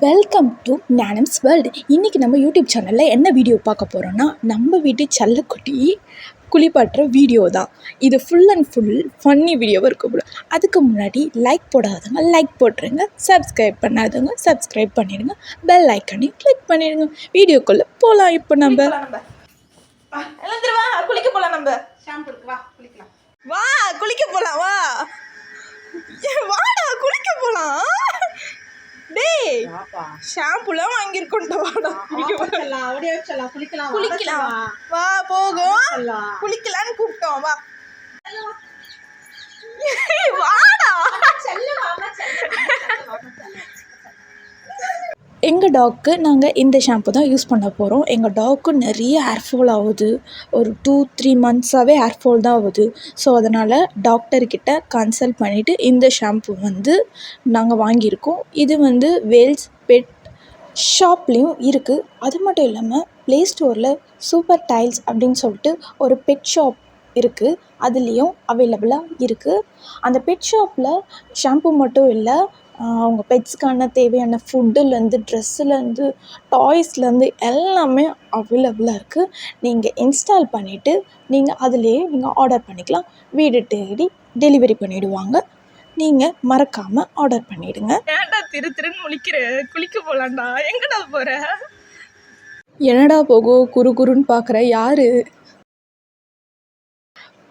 Welcome to ஞானம்ஸ் world. இன்றைக்கி நம்ம YouTube சேனலில் என்ன வீடியோ பார்க்க போகிறோன்னா, நம்ம வீட்டு செல்லக்குட்டி குளிப்பாட்டுற வீடியோ தான். இது ஃபுல் அண்ட் ஃபுல் ஃபன்னி வீடியோவாக இருக்கக்கூடாது. அதுக்கு முன்னாடி லைக் போடாதவங்க லைக் போட்டுருங்க, சப்ஸ்கிரைப் பண்ணாதவங்க சப்ஸ்கிரைப் பண்ணிடுங்க, பெல் ஐக்கனையும் கிளிக் பண்ணிடுங்க. வீடியோக்குள்ளே போகலாம். இப்போ நம்ம குளிக்க போகலாம். நம்ம வா குளிக்க போகலாம். வாடா குளிக்க போகலாம். டேய் ஷாம்புலாம் வாங்கியிருக்கோம்டா. வாடா குளிக்கலாம். வா போகும் குளிக்கலான்னு கூப்பிட்டோம். வா வாடா. எங்கள் டாக்கு நாங்கள் இந்த ஷாம்பு தான் யூஸ் பண்ண போகிறோம். எங்கள் டாக்கு நிறைய ஹேர்ஃபால் ஆகுது. ஒரு 2-3 மந்த்ஸாகவே ஹேர்ஃபால் தான் ஆகுது. ஸோ அதனால் டாக்டர்கிட்ட கன்சல்ட் பண்ணிவிட்டு இந்த ஷாம்பு நாங்கள் வாங்கியிருக்கோம். இது வேல்ஸ் பெட் ஷாப்லேயும் இருக்குது. அது மட்டும் இல்லாமல் ப்ளே ஸ்டோரில் சூப்பர் டைல்ஸ் அப்படின்னு சொல்லிட்டு ஒரு பெட் ஷாப் இருக்குது. அதுலேயும் அவைலபிளாக இருக்குது. அந்த பெட் ஷாப்பில் ஷாம்பு மட்டும் இல்லை, அவங்க பெட்ஸ்க்கான தேவையான ஃபுட்டுலேருந்து ட்ரெஸ்ஸுலேருந்து டாய்ஸ்லேருந்து எல்லாமே அவைலபிளாக இருக்குது. நீங்கள் இன்ஸ்டால் பண்ணிவிட்டு அதிலேயே ஆர்டர் பண்ணிக்கலாம். வீடு தேடி டெலிவரி பண்ணிவிடுவாங்க. நீங்கள் மறக்காமல் ஆர்டர் பண்ணிவிடுங்க. ஏன்டா திருன்னு முழிக்கிற? குளிக்க போகலான்டா. எங்கடா போகிற? என்னடா போகும் குறுன்னு பார்க்குற? யார்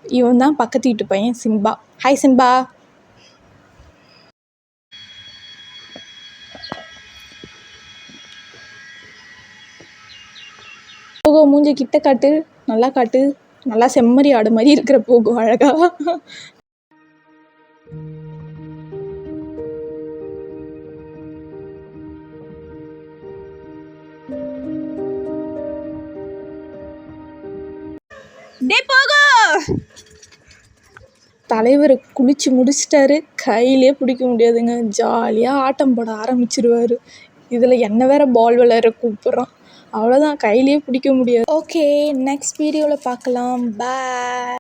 இவன்? தான் பக்கத்து வீட்டு பையன் சிம்பா. Hi Simba. போகோ மூஞ்சி கிட்ட காட்டு, நல்லா காட்டு. நல்லா செம்மறி ஆடு மாதிரி இருக்கிற போகும் அழகா. டே போகோ. தலைவர் குளிச்சு முடிச்சிட்டாரு. கையிலே பிடிக்க முடியாதுங்க. ஜாலியாக ஆட்டம் போட ஆரம்பிச்சிருவார். இதில் என்ன வேற பால் விளையாட கூப்பிட்றான். அவ்வளோதான், கையிலே பிடிக்க முடியாது. ஓகே, நெக்ஸ்ட் வீடியோவில் பார்க்கலாம். பாய்.